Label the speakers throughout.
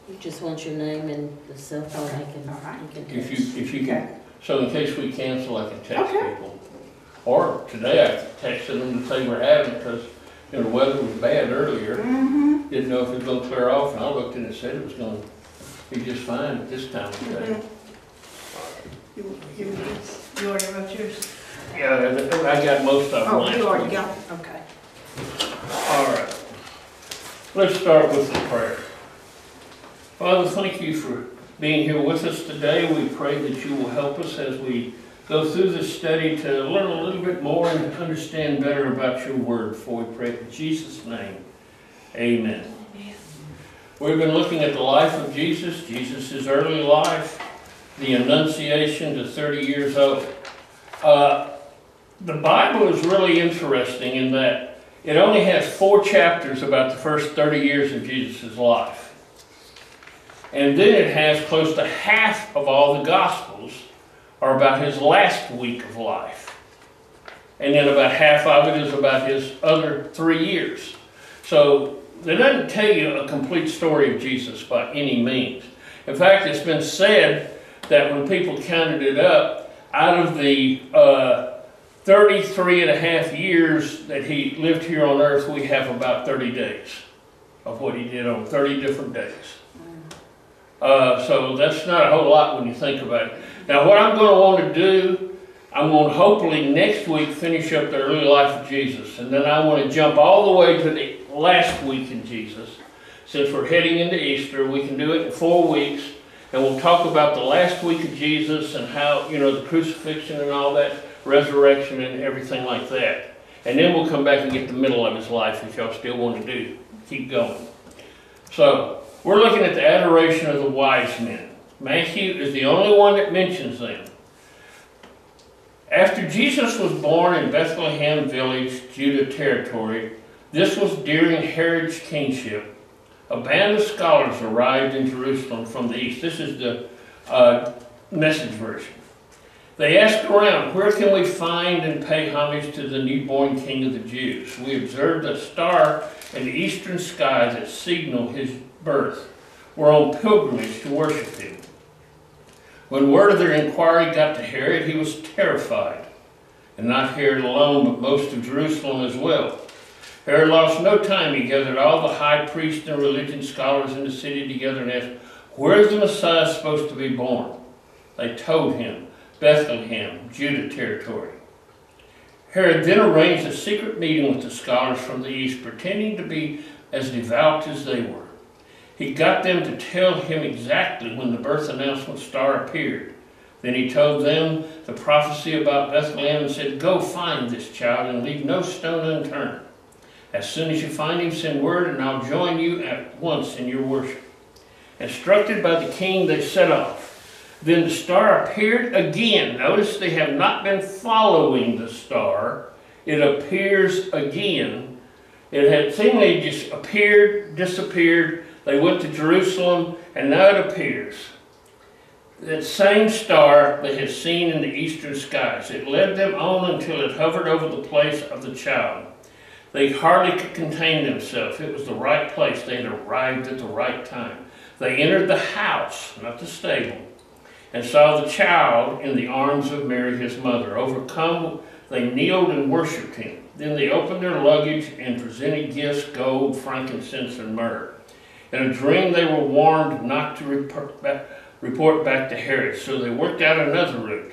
Speaker 1: You just want your name and the cell phone
Speaker 2: Okay.
Speaker 1: you can,
Speaker 2: All right.
Speaker 1: you can
Speaker 3: If
Speaker 1: text.
Speaker 3: you can, so in case we cancel, I can text
Speaker 2: Okay.
Speaker 3: people. Or today I texted them to say we're having it because, you know, the weather was bad earlier.
Speaker 2: Mm-hmm.
Speaker 3: Didn't know if it was gonna clear off, and I looked and it said it was gonna be just fine at this time of day.
Speaker 2: You already wrote yours?
Speaker 3: Yeah, I got most of them
Speaker 2: Oh,
Speaker 3: last
Speaker 2: you already
Speaker 3: week.
Speaker 2: got it, okay.
Speaker 3: All right. Let's start with the prayer. Father, thank you for being here with us today. We pray that you will help us as we go through this study to learn a little bit more and to understand better about your word. For we pray in Jesus' name, amen. We've been looking at the life of Jesus, Jesus' early life, the Annunciation to 30 years old. The Bible is really interesting in that it only has 4 chapters about the first 30 years of Jesus' life. And then it has close to half of all the Gospels are about his last week of life. And then about half of it is about his other 3 years. So it doesn't tell you a complete story of Jesus by any means. In fact, it's been said that when people counted it up, out of the 33 and a half years that he lived here on earth, we have about 30 days of what he did on 30 different days. So that's not a whole lot when you think about it. Now what I'm going to want to do, I'm going to hopefully next week finish up the early life of Jesus. And then I want to jump all the way to the last week in Jesus. Since we're heading into Easter, we can do it in 4 weeks. And we'll talk about the last week of Jesus and how, you know, the crucifixion and all that, resurrection and everything like that. And then we'll come back and get the middle of his life if y'all still want to keep going. So, we're looking at the adoration of the wise men. Matthew is the only one that mentions them. After Jesus was born in Bethlehem village, Judah territory, this was during Herod's kingship, a band of scholars arrived in Jerusalem from the east. This is the Message version. They asked around, where can we find and pay homage to the newborn King of the Jews? We observed a star in the eastern sky that signaled his birth. We're on pilgrimage to worship him. When word of their inquiry got to Herod, he was terrified. And not Herod alone, but most of Jerusalem as well. Herod lost no time. He gathered all the high priests and religion scholars in the city together and asked, where is the Messiah supposed to be born? They told him, Bethlehem, Judah territory. Herod then arranged a secret meeting with the scholars from the east, pretending to be as devout as they were. He got them to tell him exactly when the birth announcement star appeared. Then he told them the prophecy about Bethlehem and said, go find this child and leave no stone unturned. As soon as you find him, send word and I'll join you at once in your worship. Instructed by the king, they set off. Then the star appeared again. Notice they have not been following the star. It appears again. It had seemingly just appeared, disappeared. They went to Jerusalem, and now it appears. That same star they had seen in the eastern skies. It led them on until it hovered over the place of the child. They hardly could contain themselves. It was the right place. They had arrived at the right time. They entered the house, not the stable, and saw the child in the arms of Mary, his mother. Overcome, they kneeled and worshipped him. Then they opened their luggage and presented gifts, gold, frankincense, and myrrh. In a dream, they were warned not to report back to Herod, so they worked out another route,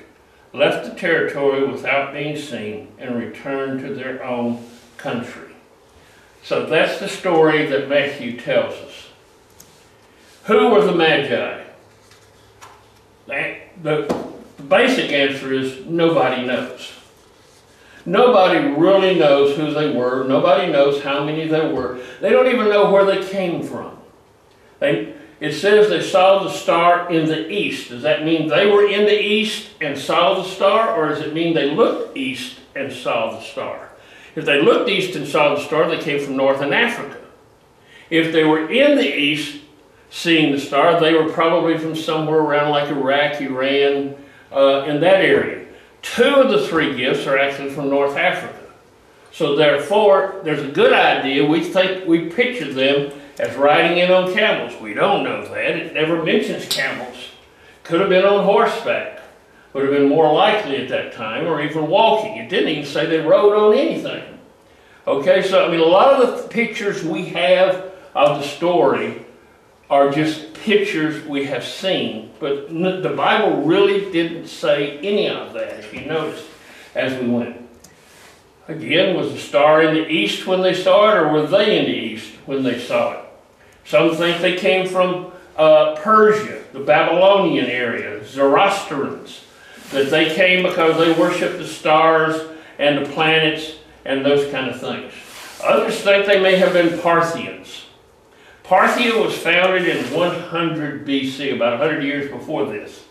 Speaker 3: left the territory without being seen, and returned to their own country. So that's the story that Matthew tells us. Who were the Magi? The basic answer is nobody knows. Nobody really knows who they were. Nobody knows how many there were. They don't even know where they came from. It says they saw the star in the east. Does that mean they were in the east and saw the star, or does it mean they looked east and saw the star? If they looked east and saw the star, they came from northern Africa. If they were in the east seeing the star, they were probably from somewhere around like Iraq, Iran, in that area. 2 of the 3 gifts are actually from North Africa. So therefore, there's a good idea. We think we picture them as riding in on camels. We don't know that. It never mentions camels. Could have been on horseback. Would have been more likely at that time, or even walking. It didn't even say they rode on anything. Okay, so I mean, a lot of the pictures we have of the story are just pictures we have seen, but the Bible really didn't say any of that, if you noticed, as we went. Again, was the star in the east when they saw it, or were they in the east when they saw it? Some think they came from Persia, the Babylonian area, Zoroastrians, that they came because they worshiped the stars and the planets and those kind of things. Others think they may have been Parthians. Parthia was founded in 100 BC, about 100 years before this.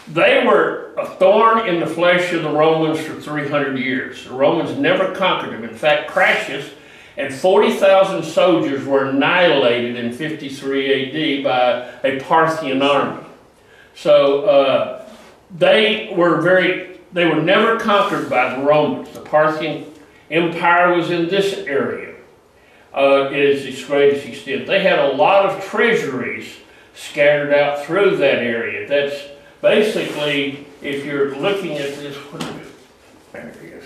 Speaker 3: They were a thorn in the flesh of the Romans for 300 years. The Romans never conquered them. In fact, Crassus and 40,000 soldiers were annihilated in 53 AD by a Parthian army. So they were never conquered by the Romans. The Parthian Empire was in this area. Is its greatest extent. They had a lot of treasuries scattered out through that area. That's basically, if you're looking at this, there it is.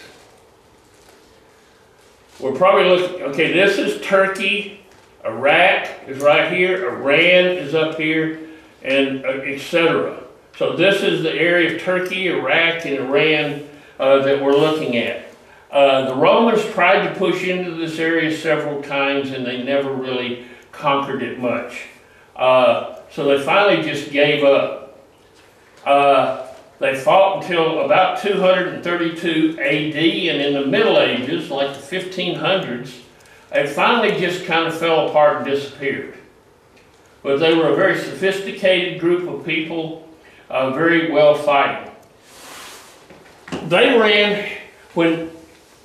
Speaker 3: We're probably looking, okay, this is Turkey, Iraq is right here, Iran is up here, and etc. So this is the area of Turkey, Iraq, and Iran that we're looking at. The Romans tried to push into this area several times, and they never really conquered it much. So they finally just gave up. They fought until about 232 AD, and in the Middle Ages, like the 1500s, they finally just kind of fell apart and disappeared. But they were a very sophisticated group of people, very well fighting. They ran, when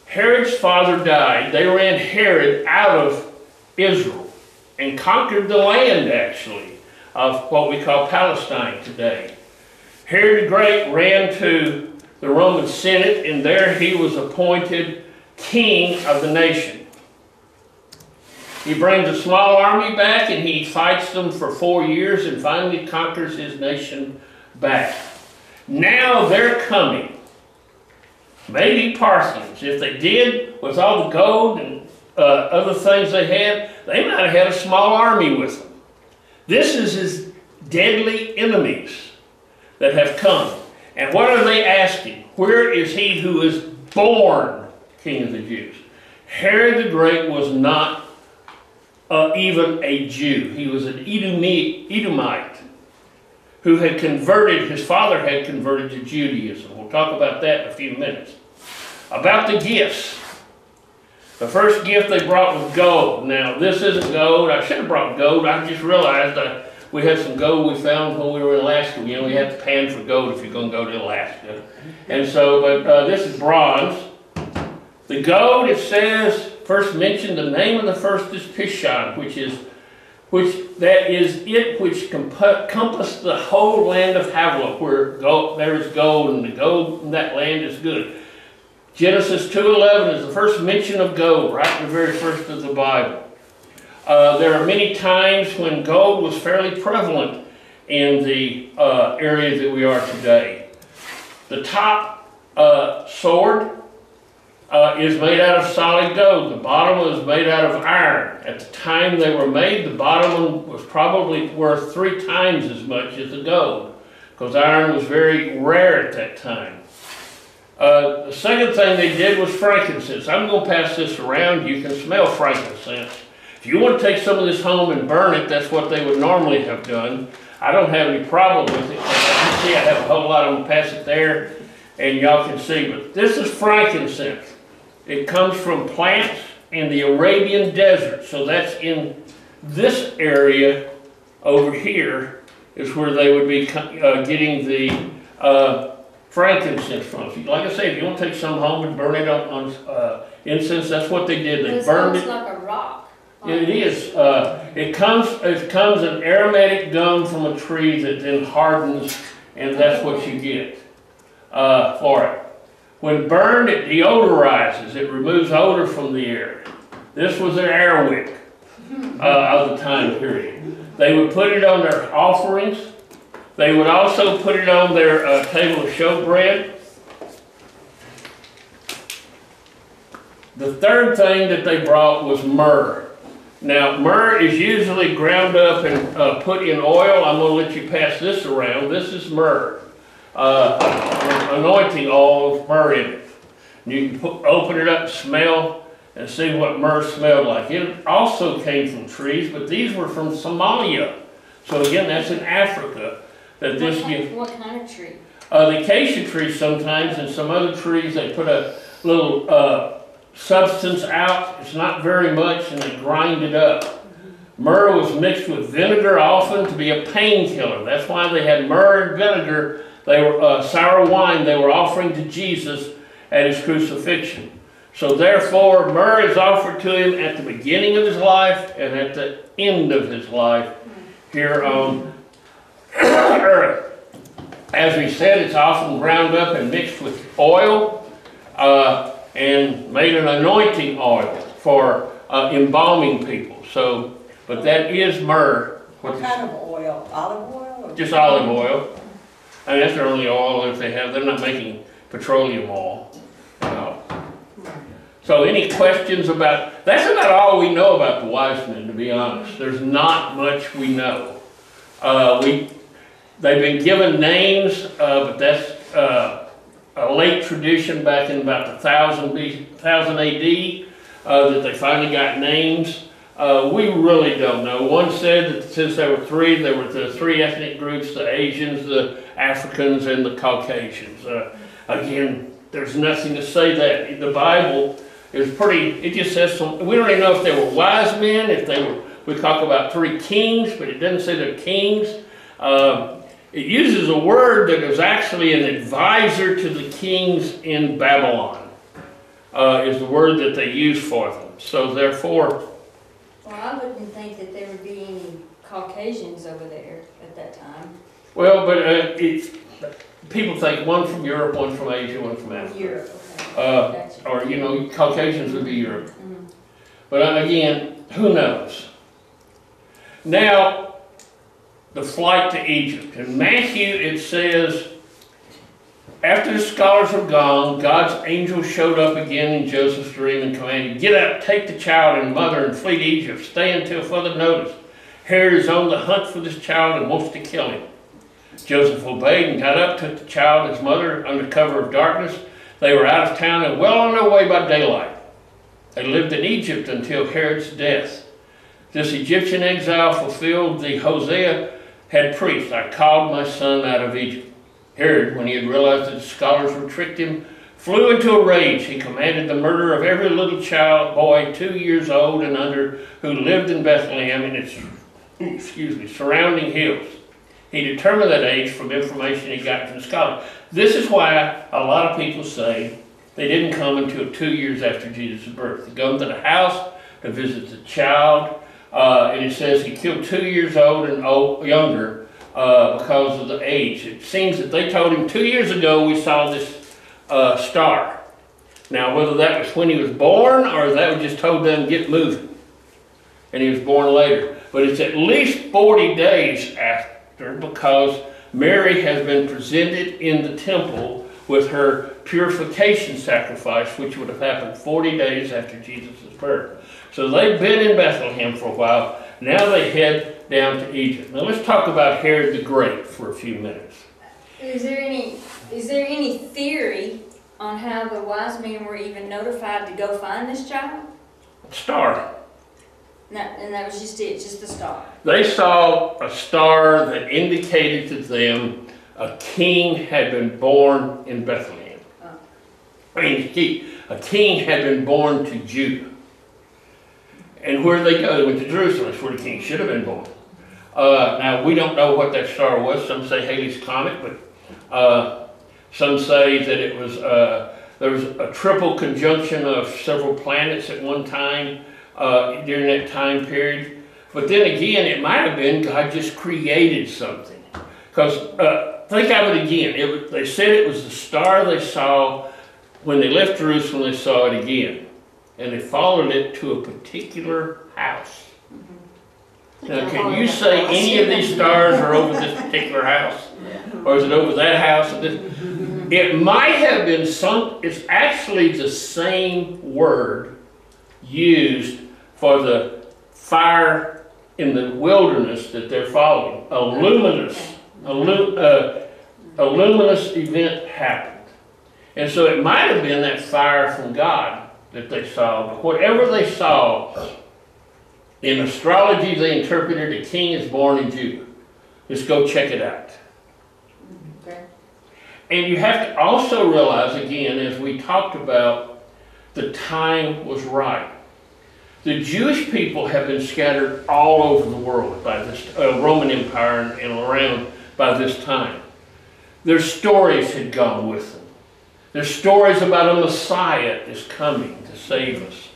Speaker 3: Herod's father died, they ran Herod out of Israel and conquered the land, actually, of what we call Palestine today. Herod the Great ran to the Roman Senate, and there he was appointed king of the nation. He brings a small army back, and he fights them for 4 years and finally conquers his nation back. Now they're coming. Maybe Parthians. If they did, with all the gold and other things they had, they might have had a small army with them. This is his deadly enemies that have come. And what are they asking? Where is he who is born King of the Jews? Herod the Great was not even a Jew. He was an Edomite who had converted, his father had converted to Judaism. We'll talk about that in a few minutes. About the gifts. The first gift they brought was gold. Now, this isn't gold. I should have brought gold. I just realized we had some gold we found when we were in Alaska. You know, we had to pan for gold if you're going to go to Alaska. And so, but this is bronze. The gold, it says, first mentioned, the name of the first is Pishon, which is which compassed the whole land of Havilah, where there is gold, and the gold in that land is good. Genesis 2:11 is the first mention of gold, right in the very first of the Bible. There are many times when gold was fairly prevalent in the area that we are today. The top sword is made out of solid gold. The bottom was made out of iron. At the time they were made, the bottom one was probably worth 3 times as much as the gold, because iron was very rare at that time. The second thing they did was frankincense. I'm going to pass this around. You can smell frankincense. If you want to take some of this home and burn it, that's what they would normally have done. I don't have any problem with it. As you can see, I have a whole lot. I'm going to pass it there, and y'all can see. But this is frankincense. It comes from plants in the Arabian desert. So that's in this area over here is where they would be getting the frankincense from. So like I say, if you want to take some home and burn it on incense, that's what they did. They burned it.
Speaker 2: It's like a rock.
Speaker 3: It is. It comes an aromatic gum from a tree that then hardens, and that's what you get for it. When burned, it deodorizes. It removes odor from the air. This was their air wick. of the time period. They would put it on their offerings. They would also put it on their table of showbread. The third thing that they brought was myrrh. Now, myrrh is usually ground up and put in oil. I'm going to let you pass this around. This is myrrh. Anointing oil with myrrh in it. You can open it up, smell, and see what myrrh smelled like. It also came from trees, but these were from Somalia. So again, that's in Africa.
Speaker 1: What kind of tree?
Speaker 3: The acacia tree sometimes, and some other trees, they put a little substance out. It's not very much, and they grind it up. Myrrh was mixed with vinegar often to be a painkiller. That's why they had myrrh and vinegar. They were sour wine they were offering to Jesus at his crucifixion. So therefore, myrrh is offered to him at the beginning of his life and at the end of his life here on earth. As we said, it's often ground up and mixed with oil and made an anointing oil for embalming people. So, but that is myrrh.
Speaker 2: What kind of oil? Olive oil? Or
Speaker 3: just olive oil. I mean, that's their only oil if they have. They're not making petroleum oil. No. So any questions about, that's about all we know about the wise men, to be honest. There's not much we know. They've been given names, but that's a late tradition back in about 1000 AD that they finally got names. We really don't know. One said that since there were the three ethnic groups, the Asians, the Africans, and the Caucasians. Again, there's nothing to say that. The Bible is it just says we don't even know if they were wise men, we talk about three kings, but it doesn't say they're kings. It uses a word that is actually an advisor to the kings in Babylon, is the word that they use for them. So therefore...
Speaker 4: Well, I wouldn't think that there would be any Caucasians over there at that time.
Speaker 3: Well, but people think one from Europe, one from Asia, one from Africa.
Speaker 4: Europe, okay. Gotcha.
Speaker 3: Or, you know, Caucasians would be Europe. But again, who knows? Now, the flight to Egypt. In Matthew, it says, after the scholars were gone, God's angel showed up again in Joseph's dream and commanded, get up, take the child and mother and flee to Egypt. Stay until further notice. Herod is on the hunt for this child and wants to kill him. Joseph obeyed and got up, took the child and his mother under cover of darkness. They were out of town and well on their way by daylight. They lived in Egypt until Herod's death. This Egyptian exile fulfilled the Hosea had preached, I called my son out of Egypt. Herod, when he had realized that the scholars had tricked him, flew into a rage. He commanded the murder of every little boy 2 years old and under who lived in Bethlehem and its surrounding hills. He determined that age from information he got from the scholars. This is why a lot of people say they didn't come until 2 years after Jesus' birth. They go to the house to visit the child, and it says he killed 2 years old and younger because of the age. It seems that they told him 2 years ago we saw this star. Now, whether that was when he was born or that was just told them get moving, and he was born later. But it's at least 40 days after, because Mary has been presented in the temple with her purification sacrifice, which would have happened 40 days after Jesus' birth. So they've been in Bethlehem for a while. Now they head down to Egypt. Now let's talk about Herod the Great for a few minutes.
Speaker 4: Is there any theory on how the wise men were even notified to go find this child?
Speaker 3: Star.
Speaker 4: And that was just it, just the star.
Speaker 3: They saw a star that indicated to them a king had been born in Bethlehem. Oh. I mean, a king had been born to Judah. And where did they go? They went to Jerusalem. That's where the king should have been born. Now, we don't know what that star was. Some say Halley's Comet, but some say that it was, there was a triple conjunction of several planets at one time during that time period. But then again, it might have been God just created something. Because think of it again. They said it was the star they saw when they left Jerusalem. They saw it again. And they followed it to a particular house. Now, can you say any of these stars are over this particular house? Or is it over that house? It might have been it's actually the same word used for the fire in the wilderness that they're following. A luminous event happened. And so it might have been that fire from God that they saw. But whatever they saw, in astrology they interpreted a king is born in Judah. Just go check it out.
Speaker 4: Okay.
Speaker 3: And you have to also realize, again, as we talked about, the time was right. The Jewish people have been scattered all over the world by this Roman Empire and around by this time. Their stories had gone with them. There's stories about a Messiah is coming to save us.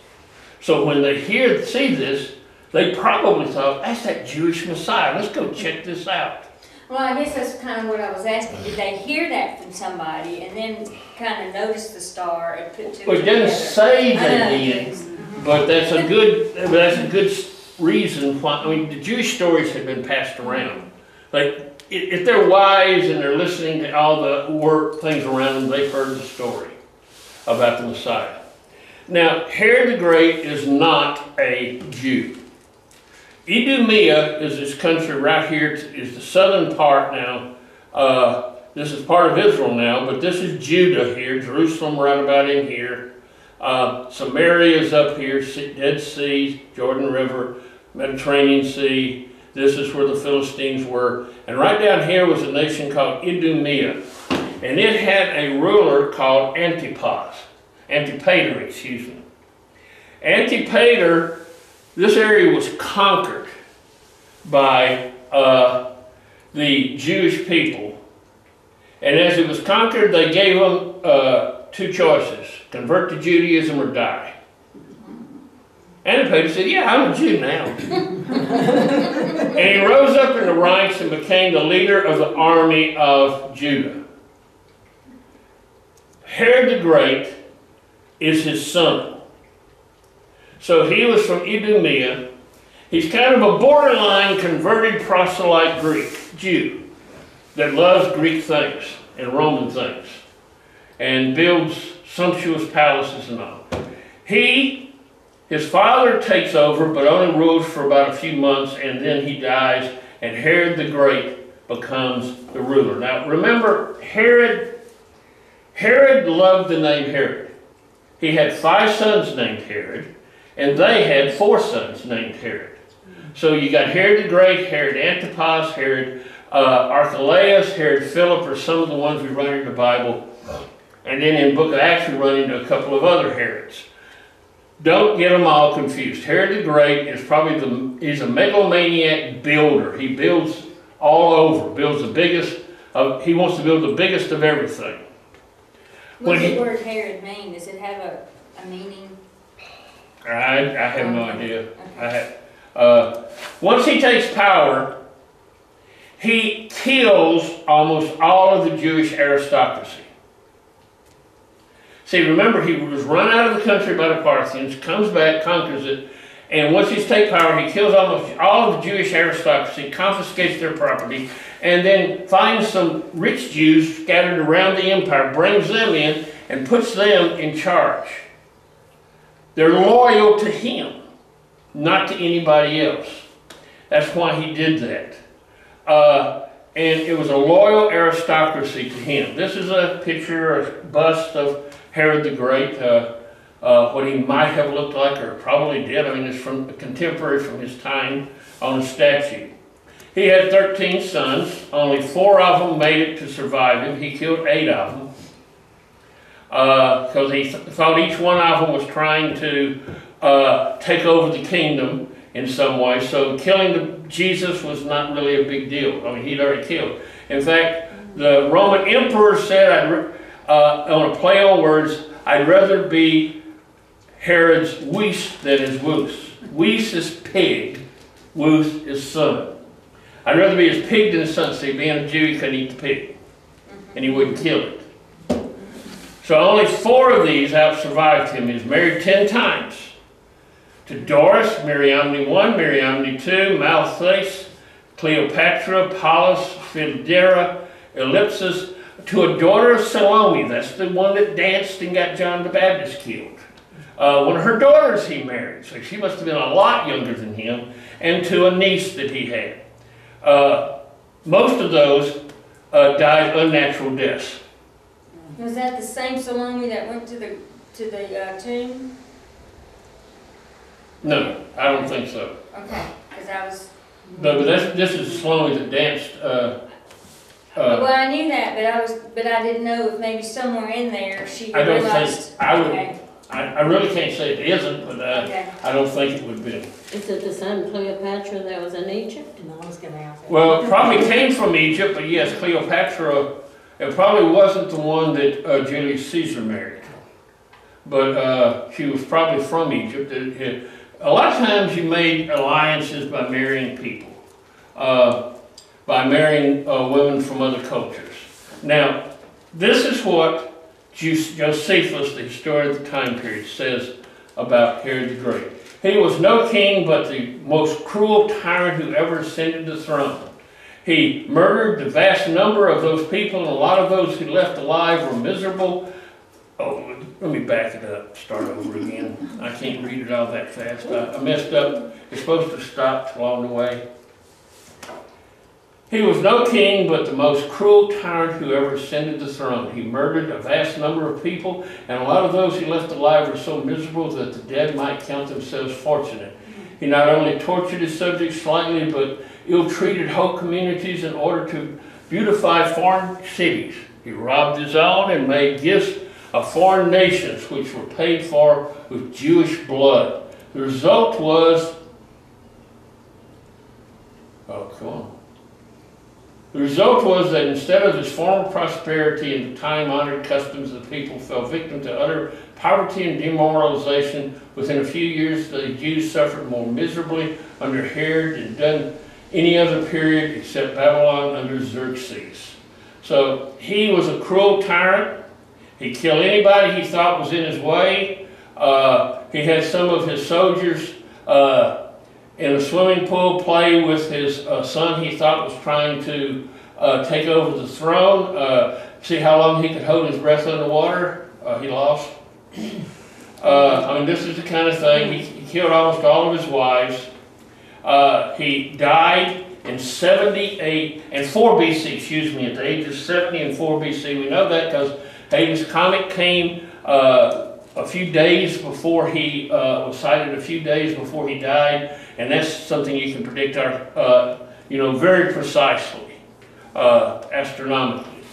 Speaker 3: So when they see this, they probably thought, that's that Jewish Messiah. Let's go check this out.
Speaker 4: Well, I guess that's kind of what I was asking. Did they hear that from somebody and then kind of notice the star and put two
Speaker 3: Well, it
Speaker 4: together?
Speaker 3: doesn't say they did, but that's a good reason why. I mean, the Jewish stories have been passed around. Like, if they're wise and they're listening to all the things around them, they've heard the story about the Messiah. Now, Herod the Great is not a Jew. Idumea is this country right here, is the southern part now. This is part of Israel now, but this is Judah here, Jerusalem right about in here. Samaria is up here, Dead Sea, Jordan River, Mediterranean Sea. This is where the Philistines were. And right down here was a nation called Idumea. And it had a ruler called Antipater, excuse me. Antipater, this area was conquered by the Jewish people. And as it was conquered, they gave them two choices: convert to Judaism or die. Antipater said, yeah, I'm a Jew now. And he rose up in the ranks and became the leader of the army of Judah. Herod the Great is his son. So he was from Idumea. He's kind of a borderline converted proselyte Jew that loves Greek things and Roman things and builds sumptuous palaces and all. His father takes over, but only rules for about a few months, and then he dies, and Herod the Great becomes the ruler. Now, remember, Herod loved the name Herod. He had 5 sons named Herod, and they had 4 sons named Herod. So you got Herod the Great, Herod Antipas, Herod Archelaus, Herod Philip are some of the ones we run in the Bible. And then in the book of Acts, we run into a couple of other Herods. Don't get them all confused. Herod the Great is he's a megalomaniac builder. He builds all over, builds the biggest, he wants to build the biggest of everything.
Speaker 4: What does the word Herod mean? Does it have a meaning?
Speaker 3: I have no idea.
Speaker 4: Okay.
Speaker 3: Once he takes power, he kills almost all of the Jewish aristocracy. See, remember, he was run out of the country by the Parthians, comes back, conquers it, and once he's taken power, he kills almost all of the Jewish aristocracy, confiscates their property, and then finds some rich Jews scattered around the empire, brings them in, and puts them in charge. They're loyal to him, not to anybody else. That's why he did that. And it was a loyal aristocracy to him. This is a picture, a bust of Herod the Great, what he might have looked like, or probably did. I mean, it's from a contemporary from his time on a statue. He had 13 sons. Only 4 of them made it to survive him. He killed 8 of them because he thought each one of them was trying to take over the kingdom in some way. So killing Jesus was not really a big deal. I mean, he'd already killed. In fact, the Roman emperor said, on a play on words, I'd rather be Herod's Weiss than his Woos. Weiss is pig, Woos is son. I'd rather be his pig than his son. See, being a Jew, he couldn't eat the pig, and he wouldn't kill it. So only 4 of these out survived him. He was married 10 times to Doris, Mariamne 1, Mariamne 2, Malthus, Cleopatra, Pallas, Phaedra, Ellipsis, to a daughter of Salome. That's the one that danced and got John the Baptist killed. One of her daughters he married, so she must have been a lot younger than him, and to a niece that he had. Most of those died unnatural deaths.
Speaker 4: Was that the same Salome that went to the tomb?
Speaker 3: No, I don't think so.
Speaker 4: Okay, because I was.
Speaker 3: No, but this is Salome that danced.
Speaker 4: Well, I knew that, but I didn't know if maybe somewhere in there she
Speaker 3: I don't
Speaker 4: realized.
Speaker 3: think I would.
Speaker 4: Okay.
Speaker 3: I really can't say it isn't, but
Speaker 4: Okay.
Speaker 3: I don't think it would be.
Speaker 1: Is it the same Cleopatra that was in Egypt?
Speaker 2: No, I was gonna ask that.
Speaker 3: Well, it probably came from Egypt, but yes, Cleopatra. It probably wasn't the one that Julius Caesar married, but she was probably from Egypt. A lot of times you made alliances by marrying people, by marrying women from other cultures. Now, this is what Josephus, the historian of the time period, says about Herod the Great. He was no king, but the most cruel tyrant who ever ascended the throne. He murdered the vast number of those people, and a lot of those who left alive were miserable. Oh, let me back it up, start over again. I can't read it all that fast. I messed up. It's supposed to stop along the way. He was no king, but the most cruel tyrant who ever ascended the throne. He murdered a vast number of people, and a lot of those he left alive were so miserable that the dead might count themselves fortunate. He not only tortured his subjects slightly, but ill-treated whole communities in order to beautify foreign cities. He robbed his own and made gifts of foreign nations, which were paid for with Jewish blood. The result was, The result was that instead of his former prosperity and time-honored customs, the people fell victim to utter poverty and demoralization. Within a few years, the Jews suffered more miserably under Herod than done any other period except Babylon under Xerxes. So he was a cruel tyrant. He killed anybody he thought was in his way. He had some of his soldiers in a swimming pool play with his son he thought was trying to take over the throne. See how long he could hold his breath underwater. He lost. I mean, this is the kind of thing. He killed almost all of his wives. He died in 78 and 4 BC, excuse me, at the age of 70 and 4 BC. We know that because Hayden's comet came a few days before he was sighted, a few days before he died, and that's something you can predict very precisely, astronomically.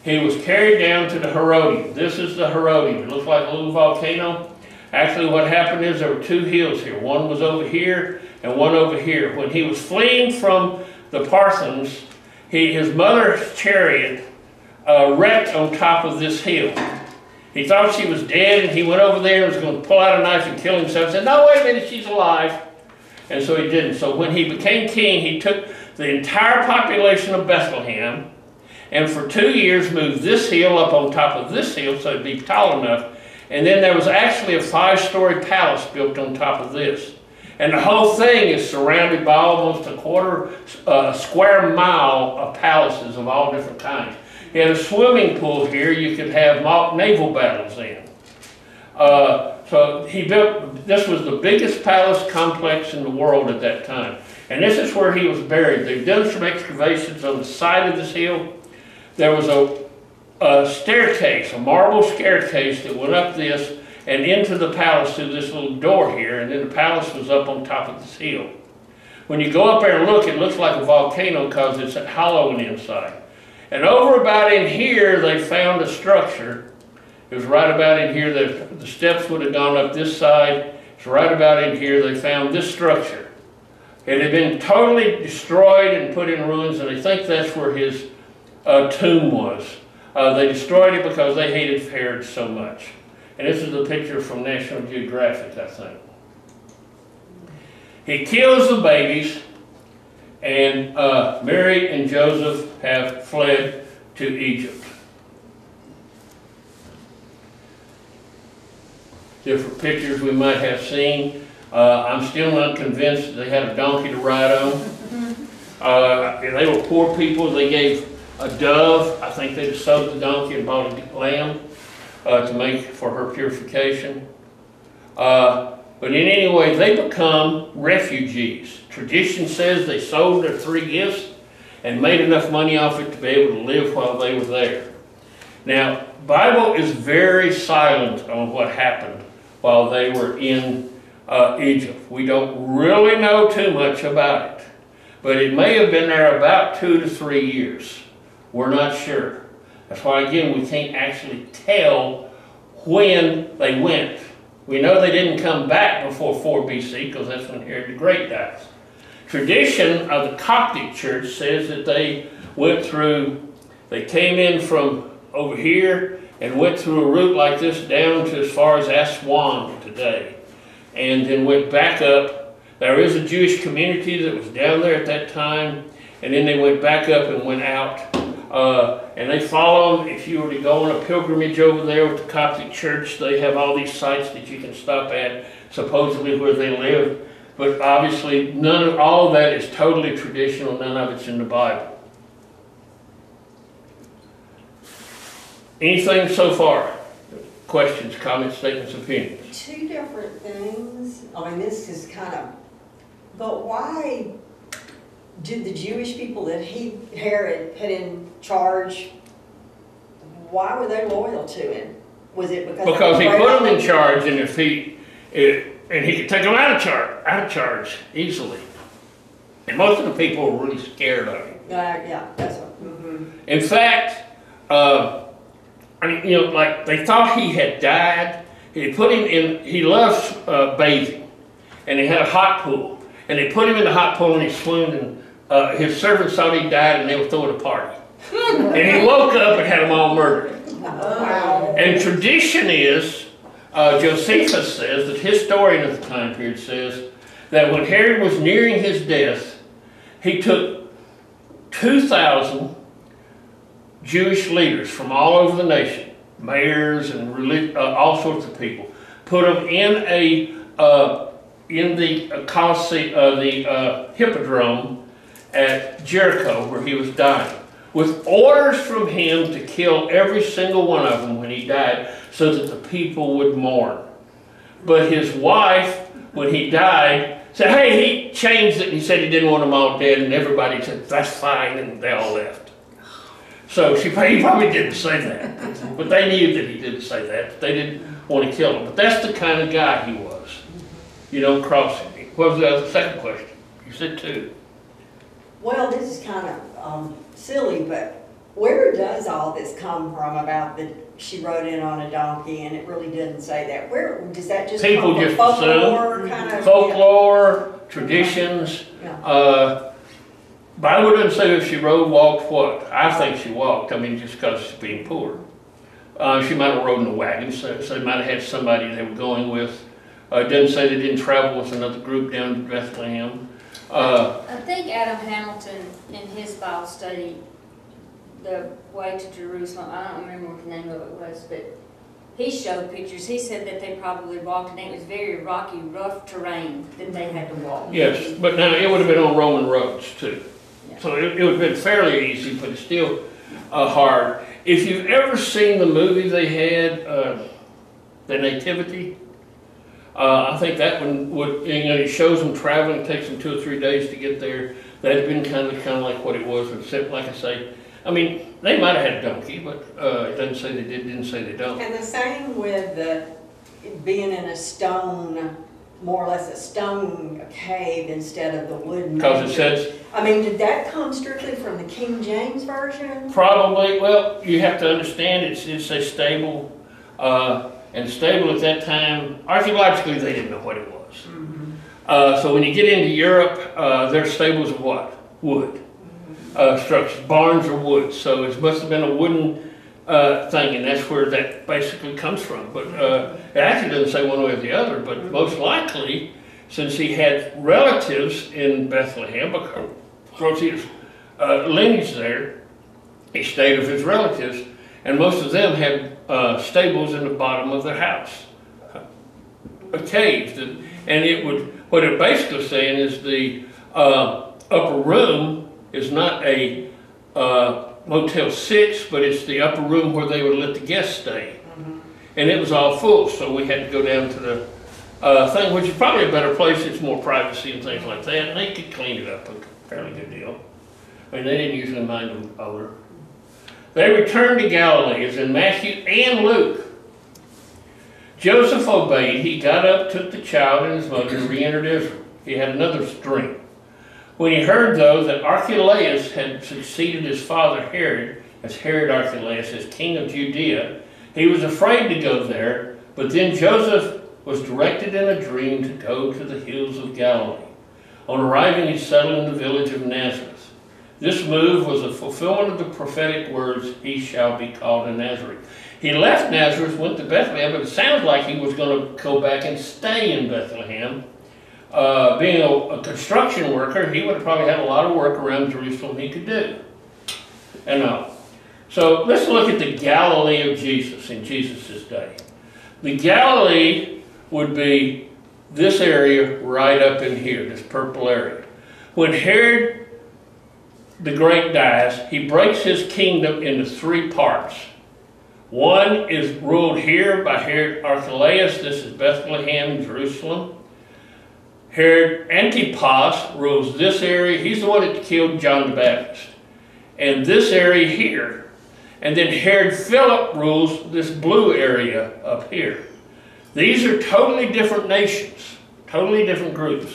Speaker 3: He was carried down to the Herodium. This is the Herodium. It looks like a little volcano. Actually, what happened is there were 2 hills here. One was over here and one over here. When he was fleeing from the Parthians, his mother's chariot wrecked on top of this hill. He thought she was dead, and he went over there and was going to pull out a knife and kill himself. He said, no, wait a minute, she's alive. And so he didn't. So when he became king, he took the entire population of Bethlehem and for 2 years moved this hill up on top of this hill so it'd be tall enough. And then there was actually a 5-story palace built on top of this. And the whole thing is surrounded by almost a square mile of palaces of all different kinds. He had a swimming pool here you could have mock naval battles in. So he built, this was the biggest palace complex in the world at that time. And this is where he was buried. They've done some excavations on the side of this hill. There was a staircase, a marble staircase that went up this and into the palace through this little door here, and then the palace was up on top of this hill. When you go up there and look, it looks like a volcano because it's hollow on the inside. And over about in here, they found a structure. It was right about in here. The steps would have gone up this side. It's right about in here. They found this structure. It had been totally destroyed and put in ruins, and they think that's where his tomb was. They destroyed it because they hated Herod so much. And this is a picture from National Geographic, I think. He kills the babies, and Mary and Joseph have fled to Egypt. Different pictures we might have seen. I'm still not convinced that they had a donkey to ride on. They were poor people. They gave a dove. I think they sold the donkey and bought a lamb to make for her purification. But in any way, they become refugees. Tradition says they sold their 3 gifts and made enough money off it to be able to live while they were there. Now, Bible is very silent on what happened while they were in Egypt. We don't really know too much about it, but it may have been there about 2 to 3 years. We're not sure. That's why, again, we can't actually tell when they went. We know they didn't come back before 4 BC because that's when Herod the Great dies. Tradition of the Coptic Church says that they came in from over here and went through a route like this down to as far as Aswan today, and then went back up. There is a Jewish community that was down there at that time, and then they went back up and went out. And they follow them. If you were to go on a pilgrimage over there with the Coptic Church, they have all these sites that you can stop at, supposedly where they lived. But obviously, all of that is totally traditional. None of it's in the Bible. Anything so far? Questions, comments, statements, opinions?
Speaker 2: 2 different things. I mean, this is kind of, but why did the Jewish people that Herod put in charge, why were they loyal to him? Was it because
Speaker 3: he put them in charge, and if he could take them out of charge easily. And most of the people were really scared of him.
Speaker 2: Yeah, that's what.
Speaker 3: In fact, like they thought he had died. He put him in. He loves bathing, and he had a hot pool, and they put him in the hot pool, and he swooned, and his servants thought he died, and they were throwing a party. And he woke up and had them all murdered.
Speaker 2: Wow.
Speaker 3: And tradition is, Josephus says, the historian of the time period says, that when Herod was nearing his death, he took 2,000 Jewish leaders from all over the nation, mayors and all sorts of people, put them in the Colosseum, the Hippodrome at Jericho, where he was dying, with orders from him to kill every single one of them when he died, so that the people would mourn. But his wife, when he died, said, hey, he changed it. He said he didn't want them all dead, and everybody said, that's fine, and they all left. So he probably didn't say that, but they knew that he didn't say that. They didn't want to kill him. But that's the kind of guy he was. You don't cross him. What was the second question? You said 2.
Speaker 2: Well, this is kind of silly, but where does all this come from about that she rode in on a donkey and it really didn't say that? Where does that just
Speaker 3: People
Speaker 2: come from?
Speaker 3: just
Speaker 2: Folklore, kind of?
Speaker 3: Folklore, traditions.
Speaker 2: Yeah.
Speaker 3: Bible doesn't say if she rode, walked, what. I think she walked. I mean, just because she's being poor. She might have rode in a wagon, so they might have had somebody they were going with. It doesn't say they didn't travel with another group down to Bethlehem.
Speaker 4: I think Adam Hamilton, in his Bible study, The Way to Jerusalem, I don't remember what the name of it was, but he showed pictures. He said that they probably walked, and it was very rocky, rough terrain that they had to walk.
Speaker 3: Yes, but now it would have been on Roman roads too.
Speaker 4: Yeah.
Speaker 3: So it would have been fairly easy, but it's still hard. If you've ever seen the movie they had, The Nativity, I think that one would, it shows them traveling, it takes them 2 or 3 days to get there. That'd been kind of like what it was, except like I say, I mean, they might have had a donkey, but it doesn't say they did, didn't say they don't.
Speaker 2: And the same with being in a stone, more or less a stone cave instead of the wooden.
Speaker 3: Because it says...
Speaker 2: I mean, did that come strictly from the King James Version?
Speaker 3: Probably. Well, you have to understand it's a stable, and stable at that time, archaeologically they didn't know what it was. Mm-hmm. So when you get into Europe, their stables are what? Wood. Structures. Barns are wood. So it must have been a wooden thing, and that's where that basically comes from. But it actually doesn't say one way or the other, but most likely, since he had relatives in Bethlehem, because he was lineage there, he stayed with his relatives, and most of them had stables in the bottom of their house, caves. And And what it basically saying is the upper room is not a Motel 6, but it's the upper room where they would let the guests stay. And it was all full, so we had to go down to the thing, which is probably a better place. It's more privacy and things like that, and they could clean it up a fairly good deal. I mean, they didn't usually mind the odor. They returned to Galilee, as in Matthew and Luke. Joseph obeyed. He got up, took the child and his mother, and re-entered Israel. He had another dream. When he heard, though, that Archelaus had succeeded his father Herod, as Herod Archelaus, as king of Judea, he was afraid to go there, but then Joseph was directed in a dream to go to the hills of Galilee. On arriving, he settled in the village of Nazareth. This move was a fulfillment of the prophetic words, "He shall be called a Nazareth." He left Nazareth, went to Bethlehem, but it sounds like he was going to go back and stay in Bethlehem. Being a construction worker, he would have probably had a lot of work around Jerusalem he could do. So let's look at the Galilee of Jesus in Jesus' day. The Galilee would be this area right up in here, this purple area. When Herod the Great dies, he breaks his kingdom into 3 parts. One is ruled here by Herod Archelaus. This is Bethlehem, Jerusalem. Herod Antipas rules this area. He's the one that killed John the Baptist. And this area here. And then Herod Philip rules this blue area up here. These are totally different nations, totally different groups.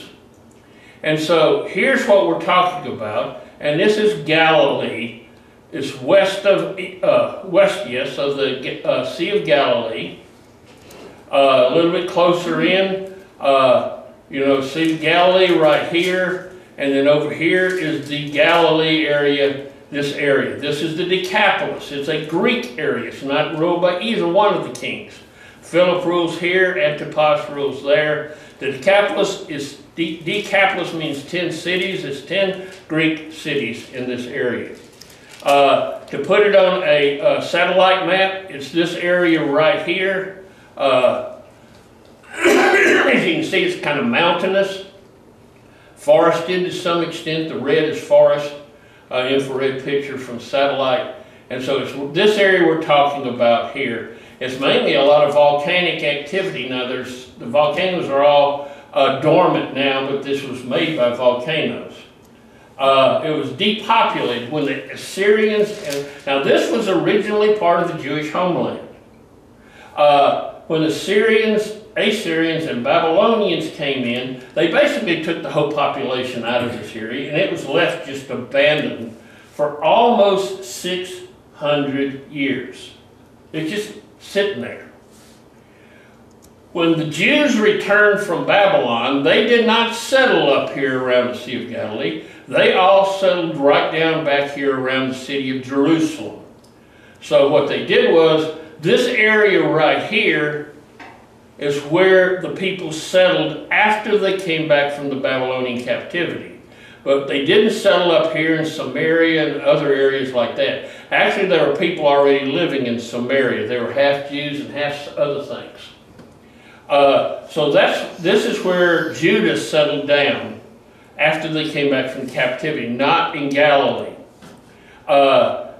Speaker 3: And so here's what we're talking about. And this is Galilee. It's west of the Sea of Galilee. A little bit closer in, Sea of Galilee right here. And then over here is the Galilee area, this area. This is the Decapolis. It's a Greek area. It's not ruled by either one of the kings. Philip rules here, Antipas rules there. The Decapolis is, Decapolis means 10 cities. It's 10 Greek cities in this area. To put it on a satellite map, it's this area right here. As you can see, it's kind of mountainous, forested to some extent. The red is forest, infrared picture from satellite. And so it's this area we're talking about here. It's mainly a lot of volcanic activity. Now the volcanoes are all dormant now, but this was made by volcanoes. It was depopulated when the Assyrians, now this was originally part of the Jewish homeland. When the Assyrians and Babylonians came in, they basically took the whole population out of this area, and it was left just abandoned for almost 600 years. It's just sitting there. When the Jews returned from Babylon, they did not settle up here around the Sea of Galilee. They all settled right down back here around the city of Jerusalem. So what they did was, this area right here is where the people settled after they came back from the Babylonian captivity. But they didn't settle up here in Samaria and other areas like that. Actually, there were people already living in Samaria. They were half Jews and half other things. So this is where Judah settled down after they came back from captivity, not in Galilee.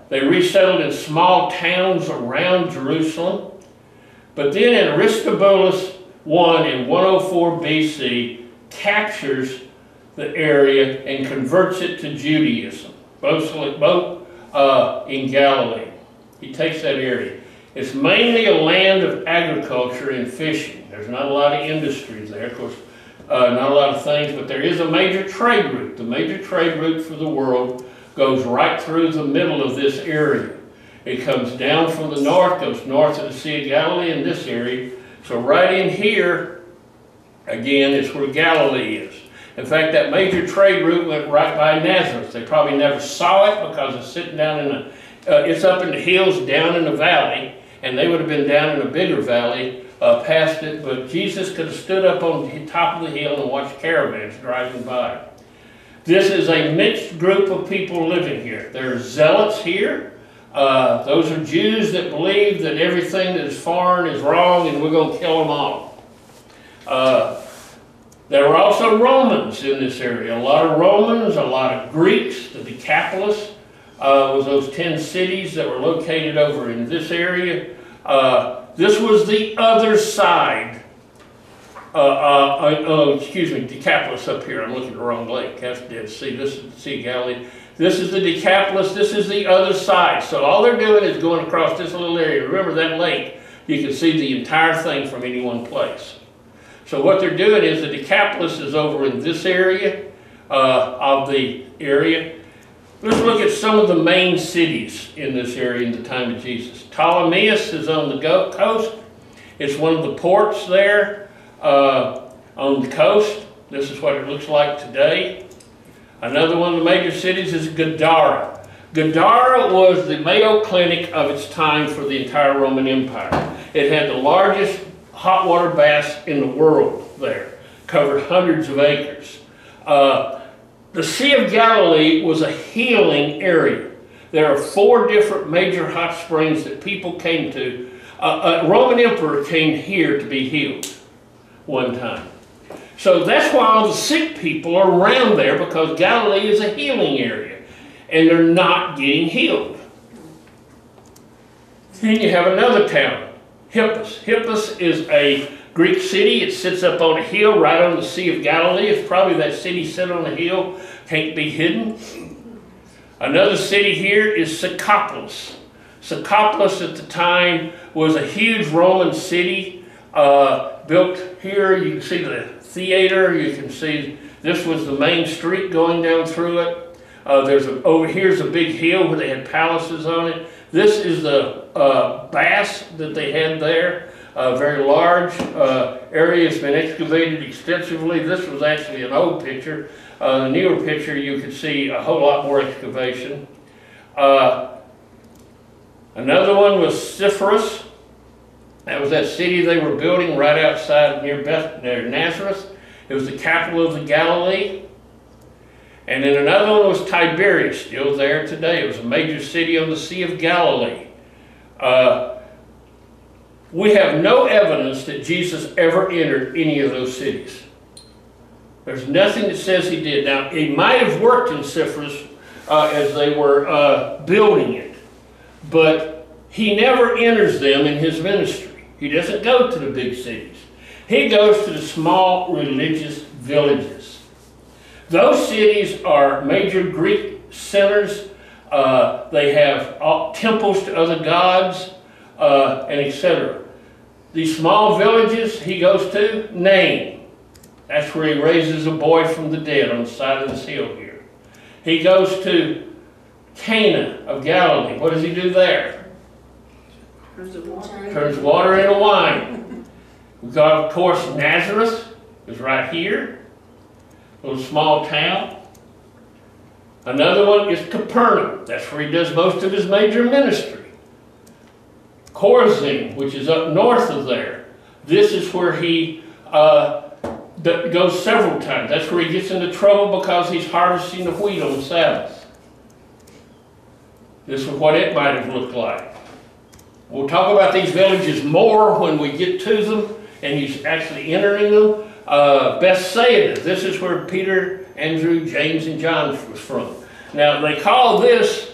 Speaker 3: They resettled in small towns around Jerusalem. But then in Aristobulus I in 104 BC captures the area and converts it to Judaism, both in Galilee. He takes that area. It's mainly a land of agriculture and fishing. There's not a lot of industries there, of course, not a lot of things, but there is a major trade route. The major trade route for the world goes right through the middle of this area. It comes down from the north, goes north of the Sea of Galilee in this area. So right in here, again, is where Galilee is. In fact, that major trade route went right by Nazareth. They probably never saw it because it's sitting down in it's up in the hills down in the valley, and they would have been down in a bigger valley past it, but Jesus could have stood up on the top of the hill and watched caravans driving by. This is a mixed group of people living here. There are zealots here. Those are Jews that believe that everything that is foreign is wrong and we're going to kill them all. There were also Romans in this area. A lot of Romans, a lot of Greeks. The Decapolis was those 10 cities that were located over in this area. This was the other side. Excuse me, Decapolis up here. I'm looking at the wrong lake. That's Dead Sea. This is the Sea of Galilee. This is the Decapolis. This is the other side. So all they're doing is going across this little area. Remember that lake? You can see the entire thing from any one place. So what they're doing is the Decapolis is over in this area of the area. Let's look at some of the main cities in this area in the time of Jesus. Ptolemais is on the coast. It's one of the ports there on the coast. This is what it looks like today. Another one of the major cities is Gadara. Gadara was the Mayo Clinic of its time for the entire Roman Empire. It had the largest hot water baths in the world there, covered hundreds of acres. The Sea of Galilee was a healing area. There are 4 different major hot springs that people came to. A Roman emperor came here to be healed one time. So that's why all the sick people are around there, because Galilee is a healing area and they're not getting healed. Then you have another town, Hippus. Hippus is a Greek city. It sits up on a hill right on the Sea of Galilee. It's probably that city set on a hill, can't be hidden. Another city here is Scythopolis. Scythopolis at the time was a huge Roman city built here. You can see the theater. You can see this was the main street going down through it. Over here's a big hill where they had palaces on it. This is the baths that they had there. A very large area has been excavated extensively. This was actually an old picture. The newer picture, you can see a whole lot more excavation. Another one was Cyprus. That was that city they were building right outside near Nazareth. It was the capital of the Galilee. And then another one was Tiberias, still there today. It was a major city on the Sea of Galilee. We have no evidence that Jesus ever entered any of those cities. There's nothing that says he did. Now, he might have worked in Cyprus as they were building it, but he never enters them in his ministry. He doesn't go to the big cities. He goes to the small religious villages. Those cities are major Greek centers. They have temples to other gods, and etc. These small villages he goes to, Nain. That's where he raises a boy from the dead on the side of this hill here. He goes to Cana of Galilee. What does he do there? Turns water into wine. We've got, of course, Nazareth is right here. A little small town. Another one is Capernaum. That's where he does most of his major ministry. Chorazin, which is up north of there. This is where he goes several times. That's where he gets into trouble because he's harvesting the wheat on the Sabbath. This is what it might have looked like. We'll talk about these villages more when we get to them and he's actually entering them. Bethsaida, this is where Peter, Andrew, James, and John was from. Now, they call this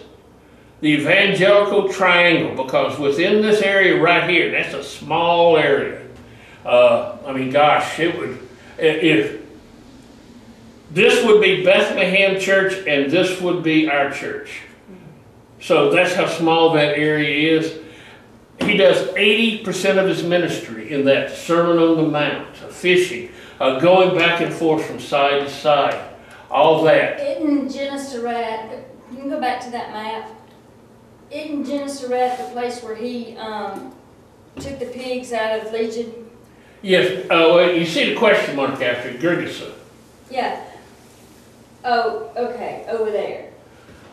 Speaker 3: the evangelical triangle because within this area right here, that's a small area. I mean, gosh, it would, if this would be Bethlehem Church and this would be our church. So that's how small that area is. He does 80% of his ministry in that Sermon on the Mount, fishing, going back and forth from side to side, all that.
Speaker 4: Isn't Gennesaret, you can go back to that map, isn't Gennesaret the place where he took the pigs out of Legion?
Speaker 3: Yes, well, you see the question mark after it, Gergesa.
Speaker 4: Yeah. Oh, okay, over there.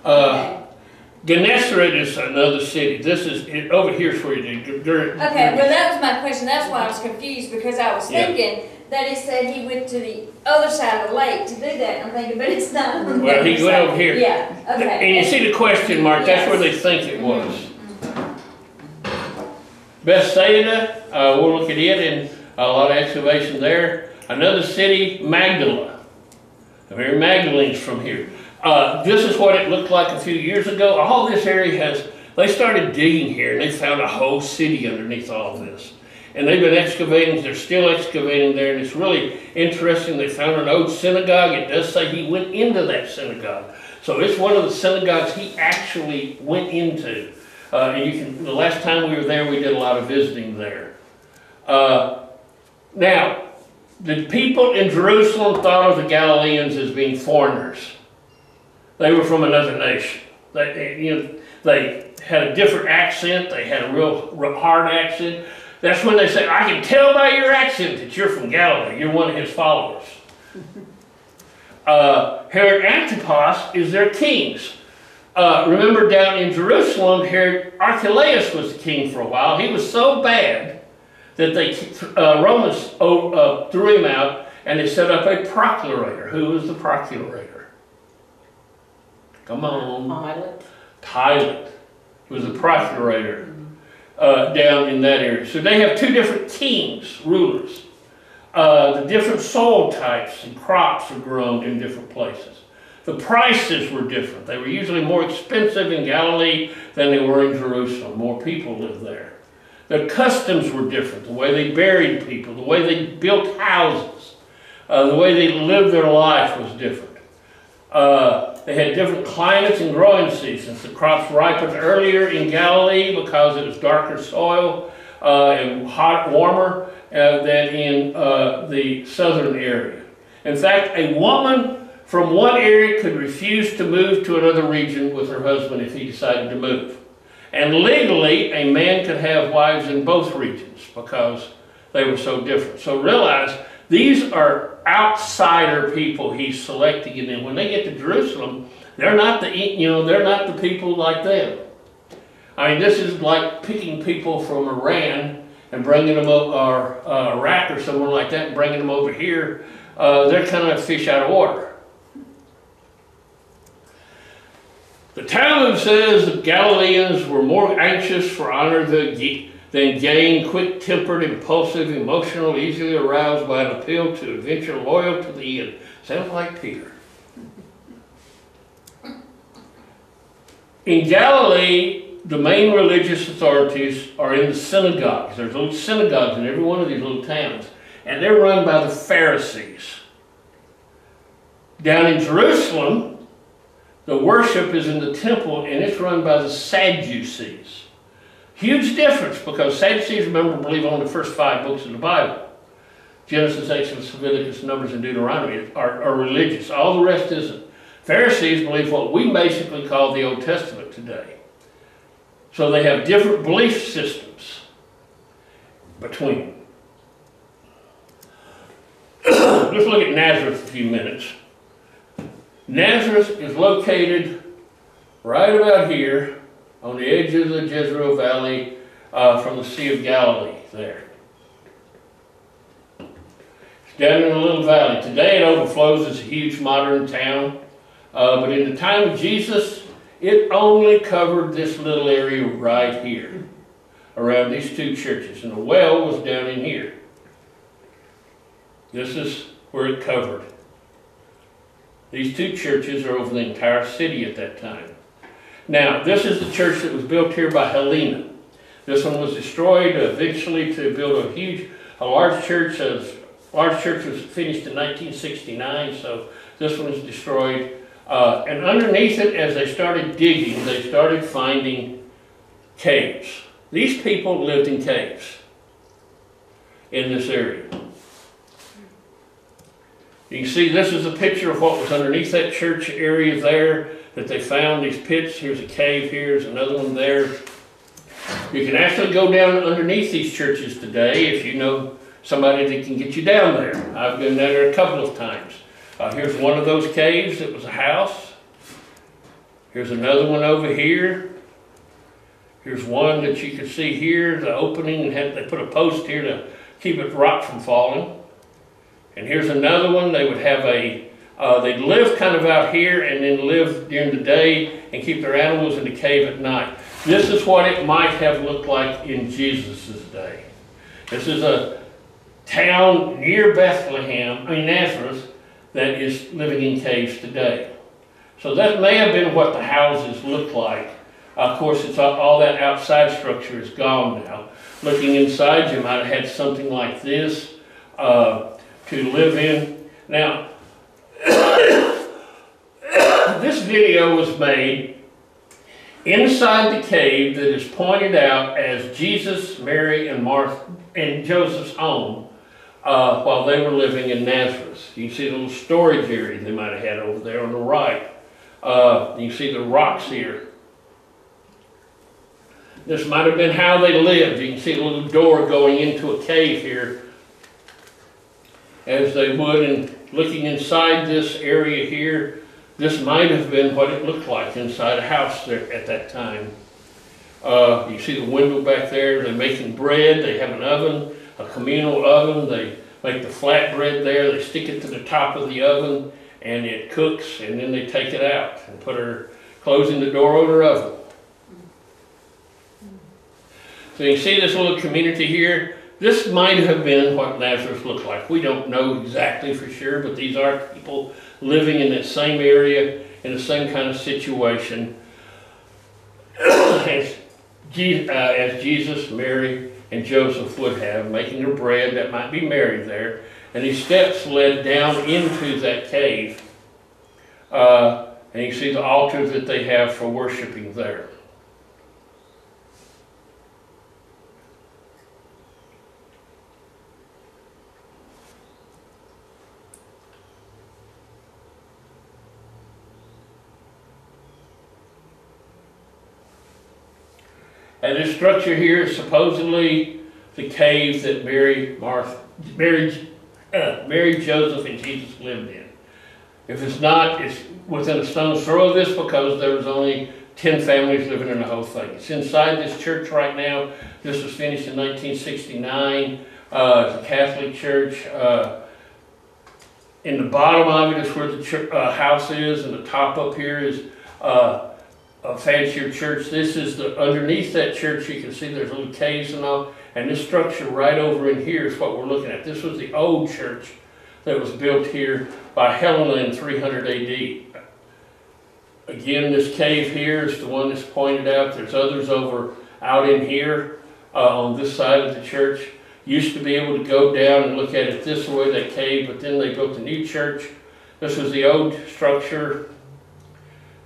Speaker 3: Okay. Gennesaret is another city. This is, over here's where you did.
Speaker 4: Okay, well that was my question. That's why I was confused because I was thinking that it said he went to the other side of the lake to do that. And I'm thinking, but it's not.
Speaker 3: Well, he went over here.
Speaker 4: Yeah, okay.
Speaker 3: And you see the question mark, that's where they think it was. Bethsaida, we'll look at it and a lot of excavation there. Another city, Magdala. Mary Magdalene's from here. This is what it looked like a few years ago. All this area has, they started digging here and they found a whole city underneath all of this. And they've been excavating, they're still excavating there, and it's really interesting. They found an old synagogue. It does say he went into that synagogue. So it's one of the synagogues he actually went into. The last time we were there, we did a lot of visiting there. Now, the people in Jerusalem thought of the Galileans as being foreigners. They were from another nation. They had a different accent. They had a real hard accent. That's when they say, I can tell by your accent that you're from Galilee. You're one of his followers. Herod Antipas is their king. Remember down in Jerusalem, Herod Archelaus was the king for a while. He was so bad that Romans threw him out, and they set up a procurator. Who was the procurator? Come on. Pilate was the procurator down in that area. So they have two different kings, rulers. The different soil types and crops are grown in different places. The prices were different. They were usually more expensive in Galilee than they were in Jerusalem. More people lived there. Their customs were different. The way they buried people, the way they built houses, the way they lived their life was different. They had different climates and growing seasons. The crops ripened earlier in Galilee because it was darker soil and warmer than in the southern area. In fact, a woman from one area could refuse to move to another region with her husband if he decided to move. And legally, a man could have wives in both regions because they were so different. So realize these are outsider people he's selecting, and then when they get to Jerusalem, they're not the people like them. I mean, this is like picking people from Iran and bringing them over, or Iraq or somewhere like that, and bringing them over here. They're kind of fish out of water. The Talmud says the Galileans were more anxious for honor than gain, quick-tempered, impulsive, emotional, easily aroused by an appeal to adventure, loyal to the end. Sounds like Peter. In Galilee, the main religious authorities are in the synagogues. There's little synagogues in every one of these little towns, and they're run by the Pharisees. Down in Jerusalem, the worship is in the temple, and it's run by the Sadducees. Huge difference, because Sadducees, remember, believe only the first 5 books of the Bible. Genesis, Exodus, Leviticus, Numbers, and Deuteronomy are religious. All the rest isn't. Pharisees believe what we basically call the Old Testament today. So they have different belief systems between them. Let's look at Nazareth for a few minutes. Nazareth is located right about here on the edge of the Jezreel Valley from the Sea of Galilee there. It's down in a little valley. Today it overflows as a huge modern town, but in the time of Jesus, it only covered this little area right here, around these 2 churches, and the well was down in here. This is where it covered. These 2 churches are over the entire city at that time. Now, this is the church that was built here by Helena. This one was destroyed eventually to build a large church. A large church was finished in 1969, so this one was destroyed. And underneath it, as they started digging, they started finding caves. These people lived in caves in this area. You can see this is a picture of what was underneath that church area there that they found, these pits. Here's a cave, here's another one there. You can actually go down underneath these churches today if you know somebody that can get you down there. I've been there a couple of times. Here's one of those caves. It was a house. Here's another one over here. Here's one that you can see here, the opening, and they put a post here to keep it rock from falling. And here's another one. They would have they'd live kind of out here and then live during the day and keep their animals in the cave at night. This is what it might have looked like in Jesus' day. This is town near Nazareth, that is living in caves today. So that may have been what the houses looked like. Of course, it's all that outside structure is gone now. Looking inside, you might have had something like this to live in. Now, this video was made inside the cave that is pointed out as Jesus, Mary, and Martha and Joseph's home while they were living in Nazareth. You can see the little storage area they might have had over there on the right. You see the rocks here. This might have been how they lived. You can see a little door going into a cave here as they would. And looking inside this area here, this might have been what it looked like inside a house there at that time. You see the window back there. They're making bread. They have an oven, a communal oven. They make the flatbread there. They stick it to the top of the oven and it cooks, and then they take it out and closing the door on her oven. So you see this little community here. This might have been what Nazareth looked like. We don't know exactly for sure, but these are people living in that same area, in the same kind of situation as Jesus, Mary, and Joseph would have, making their bread. That might be Mary there. And these steps led down into that cave. And you see the altar that they have for worshiping there. And this structure here is supposedly the cave that Mary, Joseph, and Jesus lived in. If it's not, it's within a stone's throw of this because there was only 10 families living in the whole thing. It's inside this church right now. This was finished in 1969. It's a Catholic church. In the bottom of it is where the house is, and the top up here is a fancier church. This is underneath that church. You can see there's little caves and all. And this structure right over in here is what we're looking at. This was the old church that was built here by Helena in 300 AD. Again, this cave here is the one that's pointed out. There's others out in here on this side of the church. Used to be able to go down and look at it this way, that cave, but then they built a new church. This was the old structure,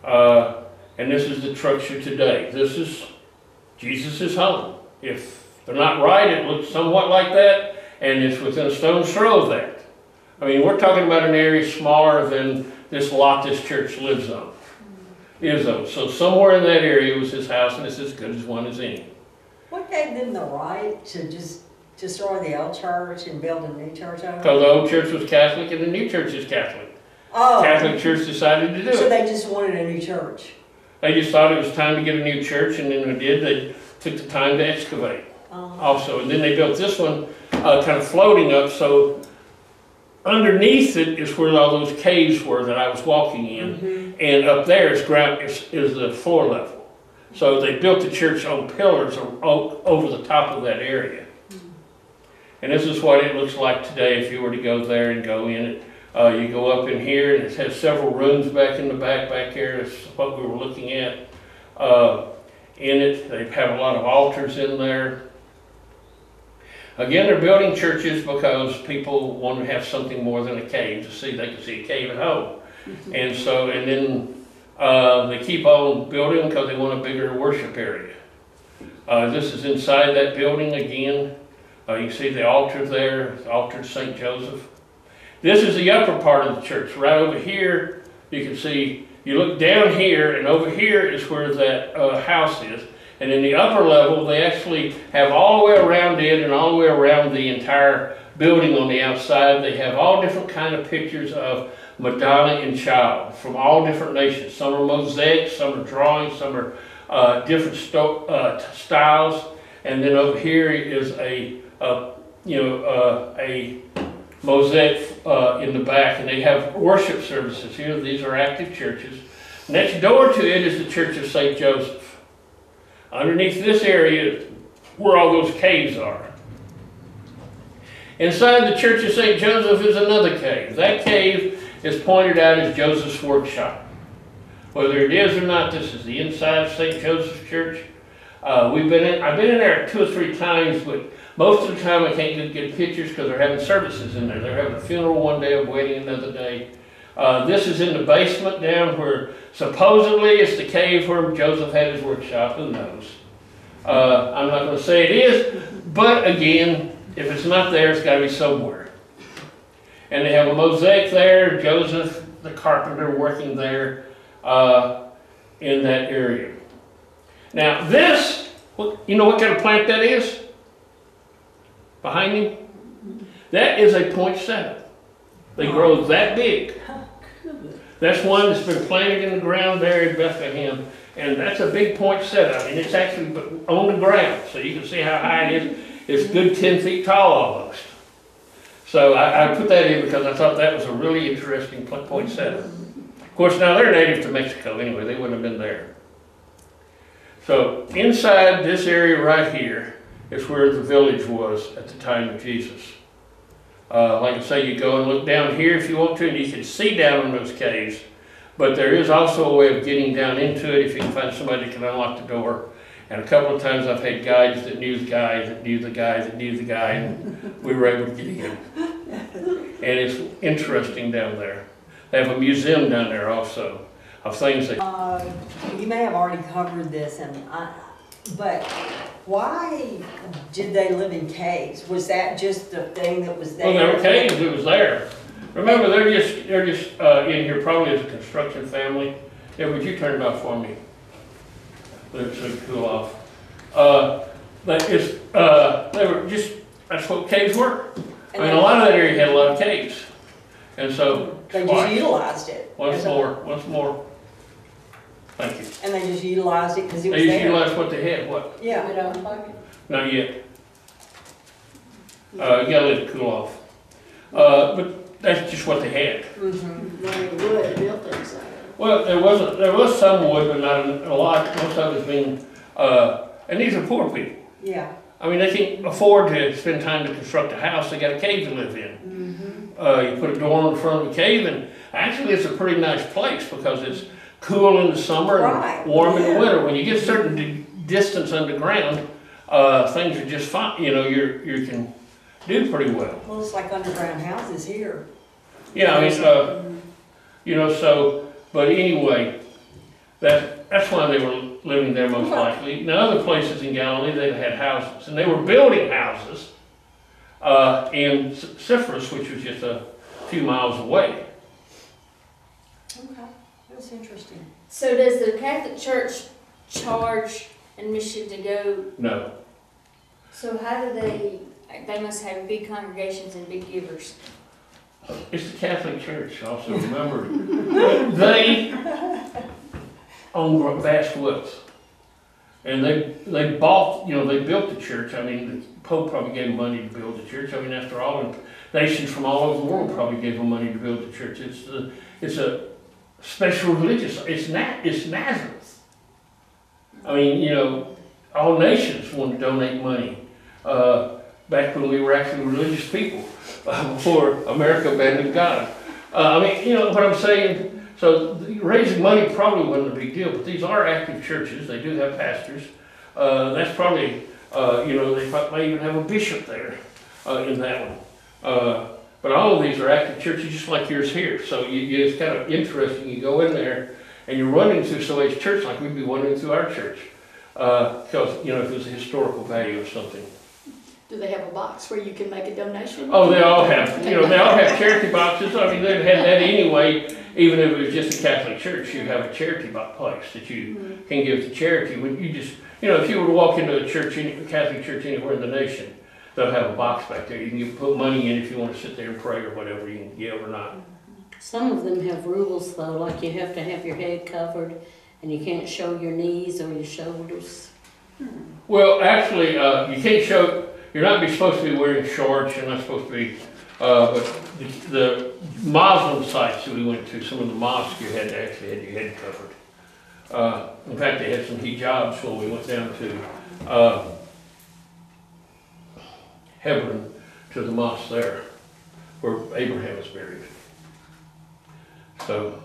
Speaker 3: and this is the structure today. This is Jesus' home. If they're not right, it looks somewhat like that, and it's within a stone's throw of that. I mean, we're talking about an area smaller than this lot this church lives on. So somewhere in that area was his house, and it's as good as one as any.
Speaker 2: What gave them the right to just destroy the old church and build a new church over?
Speaker 3: Because the old church was Catholic and the new church is Catholic.
Speaker 2: Oh.
Speaker 3: Catholic church decided to do it.
Speaker 2: So they just wanted a new church?
Speaker 3: They just thought it was time to get a new church, and then when they did, they took the time to excavate also. And then they built this one kind of floating up, so underneath it is where all those caves were that I was walking in, and up there is the floor level. So they built the church on pillars over the top of that area. And this is what it looks like today if you were to go there and go in it. You go up in here, and it has several rooms back in the back here. That's what we were looking at in it. They have a lot of altars in there. Again, they're building churches because people want to have something more than a cave to see. They can see a cave at home. And then they keep on building because they want a bigger worship area. This is inside that building again. You can see the altar there, the altar of St. Joseph. This is the upper part of the church. Right over here, you can see, you look down here, and over here is where that house is. And in the upper level, they actually have all the way around it and all the way around the entire building on the outside. They have all different kind of pictures of Madonna and Child from all different nations. Some are mosaics, some are drawings, some are different styles. And then over here is a mosaic in the back, and they have worship services here. These are active churches. Next door to it is the Church of St. Joseph. Underneath this area is where all those caves are. Inside the Church of St. Joseph is another cave. That cave is pointed out as Joseph's workshop. Whether it is or not, this is the inside of St. Joseph's Church. I've been in there 2 or 3 times, but most of the time I can't get pictures because they're having services in there. They're having a funeral one day, a wedding another day. This is in the basement down where supposedly it's the cave where Joseph had his workshop. Who knows? I'm not going to say it is, but again, if it's not there, it's got to be somewhere. And they have a mosaic there, Joseph the carpenter working there in that area. Now this, you know what kind of plant that is? Behind him? That is a poinsettia. They grow that big. That's one that's been planted in the ground there in Bethlehem. And that's a big poinsettia. I mean, it's actually on the ground, so you can see how high it is. It's good 10 feet tall almost. So I put that in because I thought that was a really interesting poinsettia. Of course, now they're native to Mexico anyway. They wouldn't have been there. So inside this area right here is where the village was at the time of Jesus. Like I say, you go and look down here if you want to, and you can see down in those caves. But there is also a way of getting down into it if you can find somebody that can unlock the door. And a couple of times I've had guides that knew the guy, that knew the guy, that knew the guy, and we were able to get in. And it's interesting down there. They have a museum down there also of things that...
Speaker 2: You may have already covered this, but why did they live in caves? Was that just the thing that was there?
Speaker 3: Well, there were caves, it was there. Remember, they're just in here probably as a construction family. Yeah, would you turn it off for me? Let it cool off. But they were just, that's what caves were. I mean, a lot of that area had a lot of caves. And so...
Speaker 2: They just utilized it.
Speaker 3: Once more. Thank you.
Speaker 2: And they just utilized it because it was
Speaker 3: They just
Speaker 2: there.
Speaker 3: utilized what they had, what?
Speaker 2: Yeah.
Speaker 3: Not yet. You gotta let it cool off. But that's just what they had.
Speaker 1: Wood built inside.
Speaker 3: Well, there was some wood, but not a lot. Most of it's been, and these are poor people.
Speaker 2: Yeah.
Speaker 3: I mean, they can't afford to spend time to construct a house. They got a cave to live in. You put a door on the front of the cave, and actually it's a pretty nice place because it's cool in the summer and warm in the winter. When you get a certain distance underground, things are just fine. You know, you can do pretty well.
Speaker 2: Well, it's like underground houses here.
Speaker 3: Yeah, I mean, you know, so, but anyway, that's why they were living there most likely. Now, other places in Galilee, they had houses, and they were building houses in Cyprus, which was just a few miles away.
Speaker 2: Okay, that's interesting.
Speaker 4: So does the Catholic Church charge admission to go?
Speaker 3: No.
Speaker 4: So how do they must have big congregations and big givers.
Speaker 3: It's the Catholic Church, also, remember. They own vast wealth. And they bought, you know, they built the church. I mean, the Pope probably gave them money to build the church. I mean, after all, and nations from all over the world probably gave them money to build the church. It's a special religious, it's Nazareth. I mean, you know, all nations want to donate money. Back when we were actually religious people, before America abandoned God. I mean, you know what I'm saying? So raising money probably wasn't a big deal, but these are active churches. They do have pastors. That's probably, you know, they might even have a bishop there in that one. But all of these are active churches just like yours here. So it's kind of interesting. You go in there and you're running through somebody's church like we'd be wandering through our church. Because, you know, if there's a historical value of something.
Speaker 5: Do they have a box where you can make a donation?
Speaker 3: Oh, they all have, you know, they all have charity boxes. I mean, they've had that anyway. Even if it was just a Catholic church, you have a charity place that you can give to charity. When you just, you know, if you were to walk into a church, a Catholic church anywhere in the nation, they'll have a box back there. You can put money in if you want to sit there and pray or whatever, you can give or not.
Speaker 1: Some of them have rules though, like you have to have your head covered and you can't show your knees or your shoulders.
Speaker 3: Well, actually, you can't show, you're not supposed to be wearing shorts, you're not supposed to be, but the Muslim sites that we went to, some of the mosques, you had to actually have your head covered. In fact, they had some hijabs when we went down to Hebron to the mosque there, where Abraham is buried. So,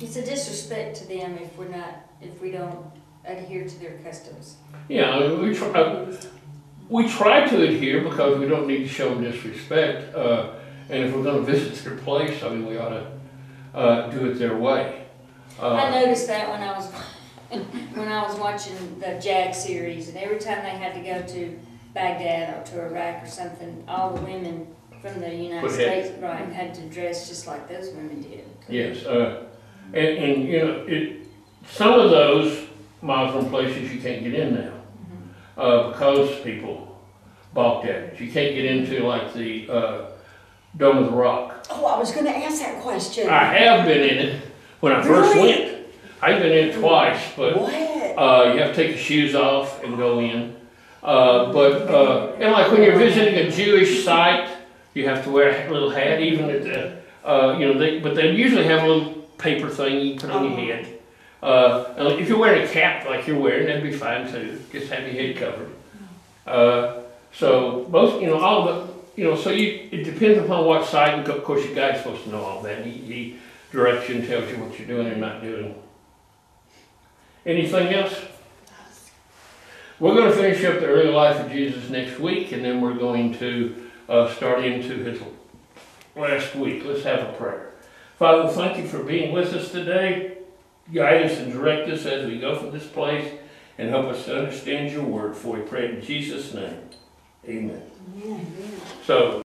Speaker 4: It's a disrespect to them if we don't adhere to their customs.
Speaker 3: yeah, I mean, we try to adhere because we don't need to show them disrespect. And if we're going to visit their place, I mean, we ought to do it their way.
Speaker 4: I noticed that when I was when I was watching the JAG series, and every time they had to go to Baghdad or to Iraq or something, all the women from the United States, right, had to dress just like those women did.
Speaker 3: Yes, and you know, some of those Muslim places you can't get in now because people balked at it. You can't get into like the Dome of the Rock.
Speaker 2: Oh, I was gonna ask that question.
Speaker 3: I have been in it when I first
Speaker 2: Really?
Speaker 3: went. I've been in it twice, but
Speaker 2: What?
Speaker 3: you have to take your shoes off and go in. And like when you're visiting a Jewish site, you have to wear a little hat, even at the, you know, but they usually have a little paper thing you put on your head. And if you're wearing a cap like you're wearing, that'd be fine too. Just have your head covered. So most, you know, all the, you know, so it depends upon what site, and of course your guide's supposed to know all that. He directs you and tells you what you're doing and not doing. Anything else? We're going to finish up the early life of Jesus next week, and then we're going to start into his last week. Let's have a prayer. Father, thank you for being with us today. Guide us and direct us as we go from this place, and help us to understand your word, for we pray in Jesus' name. Amen.
Speaker 2: Yeah.
Speaker 3: So